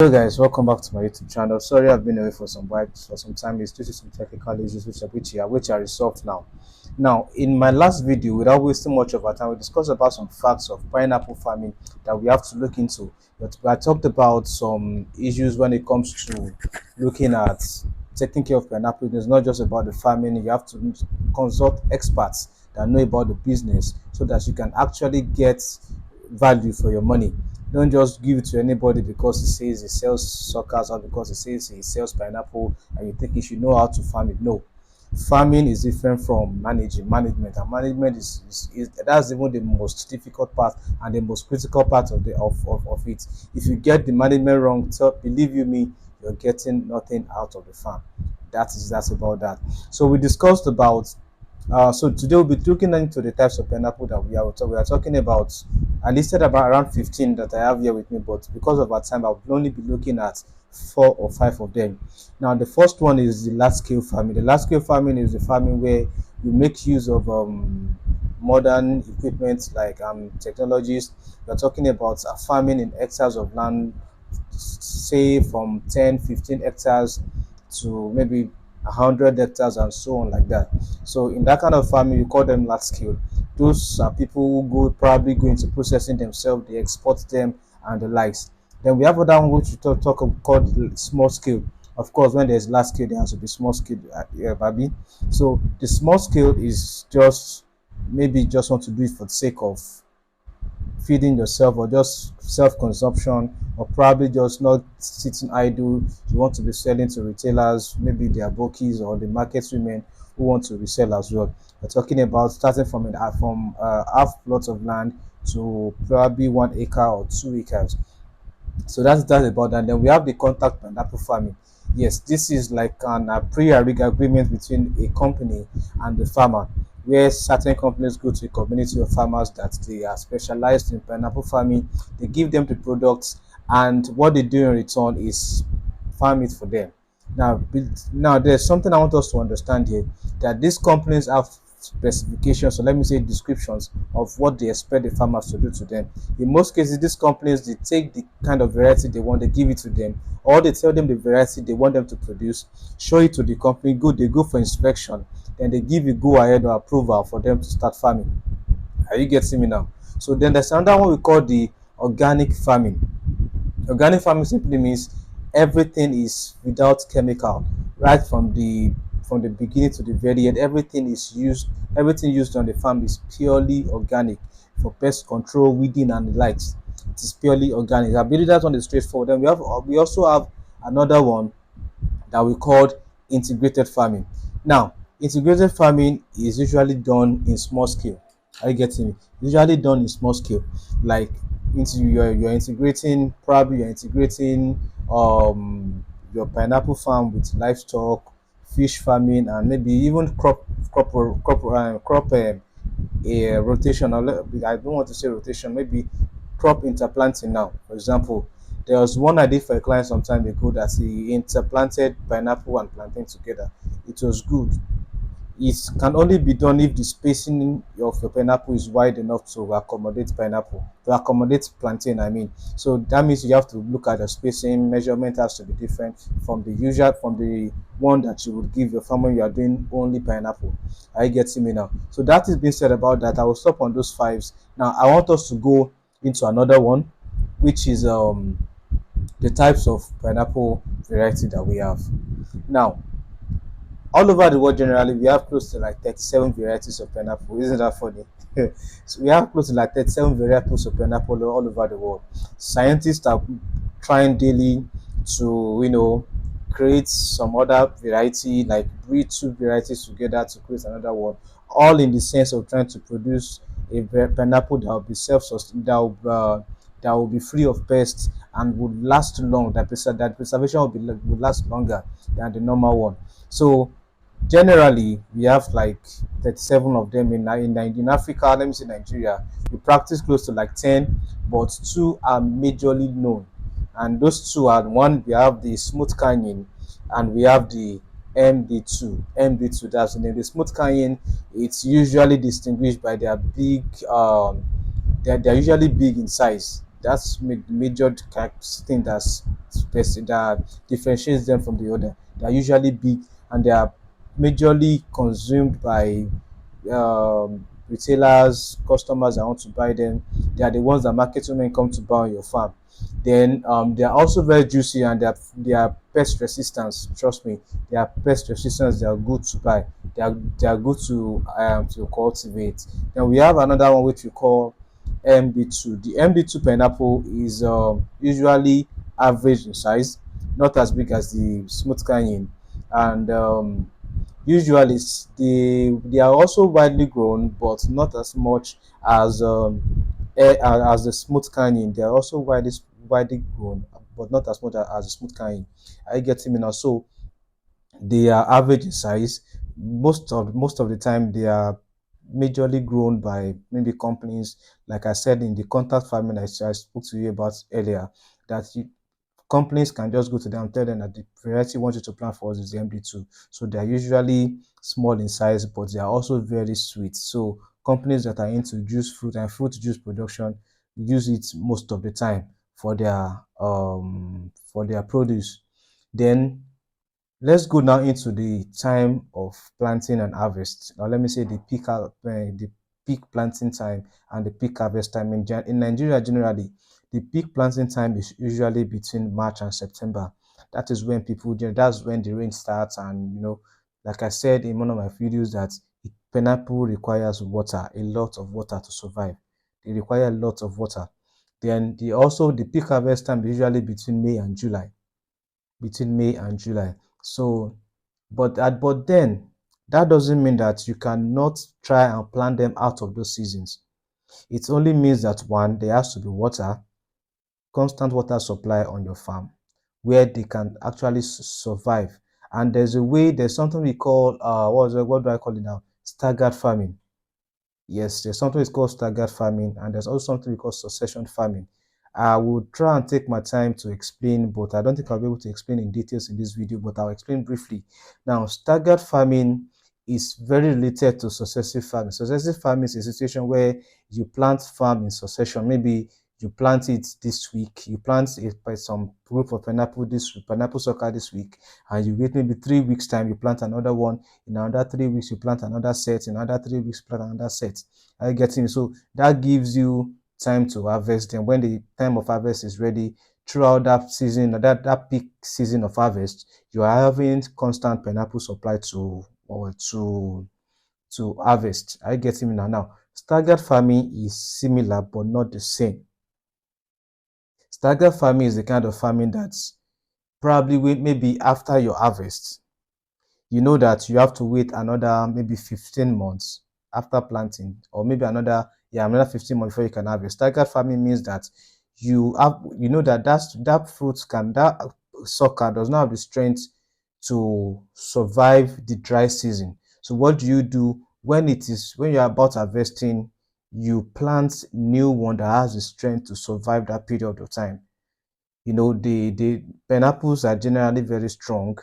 Hello guys, welcome back to my YouTube channel. Sorry I've been away for some time. It's due to some technical issues which are resolved now. Now, in my last video, without wasting much of our time, we discussed about some facts of pineapple farming that we have to look into. But I talked about some issues when it comes to looking at taking care of pineapple. It's not just about the farming, you have to consult experts that know about the business so that you can actually get value for your money. Don't just give it to anybody because he says he sells suckers or because he says he sells pineapple and you think he should know how to farm it. No, farming is different from management, and management is that's even the most difficult part and the most critical part of it. If you get the management wrong, believe you me, you're getting nothing out of the farm. That's about that. So we discussed about so today we'll be looking into the types of pineapple that we are talking about. I listed about around 15 that I have here with me, but because of our time, I'll only be looking at 4 or 5 of them. Now, the first one is the large scale farming. The large scale farming is the farming where you make use of modern equipment like technologies. We're talking about farming in hectares of land, say from 10, 15 hectares to maybe 100 hectares and so on like that. So in that kind of farming, you call them large scale. Those are people who probably go into processing themselves, they export them and the likes. Then we have other one which we talk called small scale. Of course, when there's large scale, there has to be small scale, baby. So the small scale is just maybe just want to do it for the sake of feeding yourself or just self-consumption, or probably just not sitting idle. You want to be selling to retailers, maybe they are bookies or the market women who want to resell as well. We're talking about starting from half plots of land to probably 1 acre or 2 acres. So that's about that. And then we have the contact pineapple farming. Yes, this is like a pre-agreed agreement between a company and the farmer, where certain companies go to a community of farmers that they are specialized in pineapple farming. They give them the products, and what they do in return is farm it for them. Now there's something I want us to understand here, that these companies have specifications, so let me say descriptions of what they expect the farmers to do to them. In most cases, these companies, they take the kind of variety they want, they give it to them, or they tell them the variety they want them to produce, show it to the company, they go for inspection, then they give you go ahead or approval for them to start farming. Are you getting me now? So then there's another one we call the organic farming. Organic farming simply means everything is without chemical, right from the beginning to the very end. Everything used on the farm is purely organic for pest control, weeding, and the likes. It is purely organic. I believe that one is straightforward. Then we also have another one that we called integrated farming. Now, integrated farming is usually done in small scale. Are you getting me? Usually done in small scale, like you're integrating your pineapple farm with livestock, fish farming, and maybe even crop a rotation. I don't want to say rotation, maybe crop interplanting. Now, for example, there was one I did for a client some time ago that he interplanted pineapple and plantain together. It was good. It can only be done if the spacing of your pineapple is wide enough to accommodate plantain, I mean. So that means you have to look at the spacing. Measurement has to be different from the one that you would give your farmer you are doing only pineapple. Are you getting me now? So that is being said about that. I will stop on those fives. Now I want us to go into another one, which is the types of pineapple variety that we have. Now, all over the world, generally, we have close to like 37 varieties of pineapple. Isn't that funny? So we have close to like 37 varieties of pineapple all over the world. Scientists are trying daily to, create some other variety, like breed two varieties together to create another one, all in the sense of trying to produce a pineapple that will be that will be free of pests and would last long. That preservation will last longer than the normal one. So generally, we have like 37 of them in Africa. Let me say Nigeria. We practice close to like 10, but two are majorly known. And those two are one, we have the smooth canyon and we have the MD2. MD2, that's the name. The smooth canyon, it's usually distinguished by their big, they're usually big in size. That's major thing that differentiates them from the other. They are usually big, and they are majorly consumed by retailers, customers that want to buy them. They are the ones that market women come to buy on your farm. Then they are also very juicy, and they are pest resistance. Trust me, they are pest resistance. They are good to buy. They are good to cultivate. Then we have another one which we call MB2. The MB2 pineapple is usually average in size, not as big as the smooth canyon, and usually they are also widely grown, but not as much as as the smooth canyon. They are also widely grown, but not as much as the smooth canyon. I get me now. So they are average in size. Most of the time, they are majorly grown by maybe companies, like I said in the contact farming I spoke to you about earlier, that companies can just go to them and tell them that the variety we want you to plant for us is the MD2. So they are usually small in size, but they are also very sweet. So companies that are into juice fruit and fruit juice production use it most of the time for their produce. Then let's go now into the time of planting and harvest. Now, let me say the peak planting time and the peak harvest time in Nigeria. Generally, the peak planting time is usually between March and September. That is when that's when the rain starts, and like I said in one of my videos, that pineapple requires water, a lot of water to survive. They require a lot of water. Then the peak harvest time is usually between May and July. So, but then that doesn't mean that you cannot try and plant them out of those seasons. It only means that one, there has to be water, constant water supply on your farm, where they can actually survive. And there's something we call what do I call it now? Staggered farming. Yes, there's something it's called staggered farming, and there's also something we call succession farming. I will try and take my time to explain, but I don't think I'll be able to explain in details in this video, but I'll explain briefly. Now, staggered farming is very related to successive farming. Successive farming is a situation where you plant farm in succession. Maybe you plant it this week, you plant it by some group of pineapple sucker this week, and you wait maybe 3 weeks time, you plant another one. In another 3 weeks, you plant another set. In another 3 weeks, plant another set. Are you getting me? So that gives you time to harvest. Then when the time of harvest is ready, throughout that season, that peak season of harvest, you are having constant pineapple supply to harvest. Are you getting me now? Now, staggered farming is similar but not the same. Staggered farming is the kind of farming that's probably maybe after your harvest, you know that you have to wait another maybe 15 months after planting, or maybe another 15 months before you can harvest. Staggered farming means that you know that sucker does not have the strength to survive the dry season. So what do you do when you're about harvesting? You plant new one that has the strength to survive that period of time. The pineapples are generally very strong.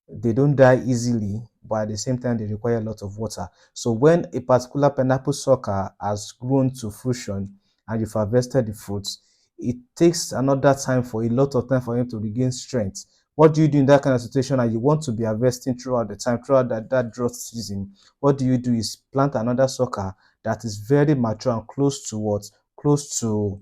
They don't die easily, but at the same time, they require a lot of water. So when a particular pineapple sucker has grown to fruition and you've harvested the fruits, it takes another time for a lot of time for him to regain strength. What do you do in that kind of situation, and you want to be harvesting throughout the time, throughout that drought season? What do you do is plant another sucker that is very mature and close to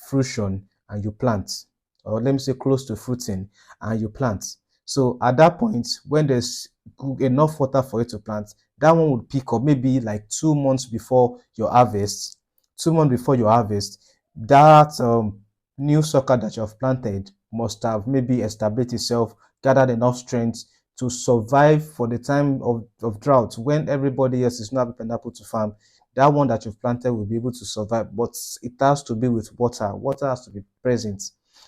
fruition, and you plant, or let me say close to fruiting, and you plant. So at that point, when there's enough water for you to plant, that one would pick up maybe like 2 months before your harvest. 2 months before your harvest, that new sucker that you have planted must have maybe established itself, gathered enough strength to survive for the time of drought when everybody else is not having pineapple to farm. That one that you've planted will be able to survive, but it has to be with water. Water has to be present.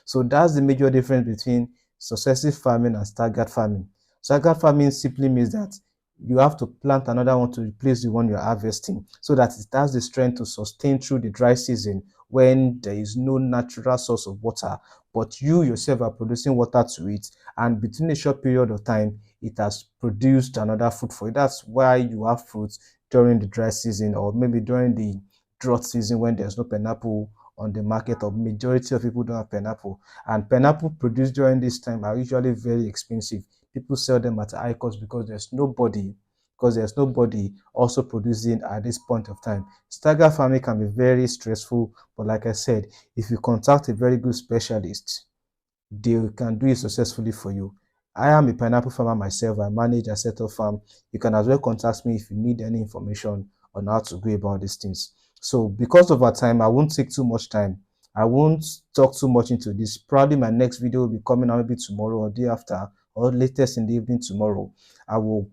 So that's the major difference between successive farming and staggered farming. Staggered farming simply means that you have to plant another one to replace the one you're harvesting, so that it has the strength to sustain through the dry season when there is no natural source of water, but you yourself are producing water to it, and between a short period of time, it has produced another fruit for you. That's why you have fruits during the dry season, or maybe during the drought season when there's no pineapple on the market, or majority of people don't have pineapple. And pineapple produced during this time are usually very expensive. People sell them at a high cost because there's nobody also producing at this point of time. Stagger farming can be very stressful, but like I said, if you contact a very good specialist, they can do it successfully for you. I am a pineapple farmer myself. I manage a set of farm. You can as well contact me if you need any information on how to go about these things. So because of our time, I won't take too much time. I won't talk too much into this. Probably my next video will be coming out maybe tomorrow or day after, or latest in the evening tomorrow. I will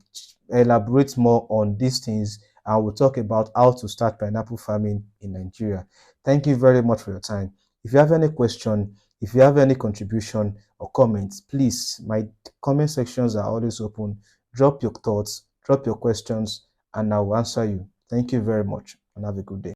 elaborate more on these things, and we'll talk about how to start pineapple farming in Nigeria. Thank you very much for your time. If you have any question, if you have any contribution or comments, please, my comment sections are always open. Drop your thoughts, drop your questions, and I will answer you. Thank you very much, and have a good day.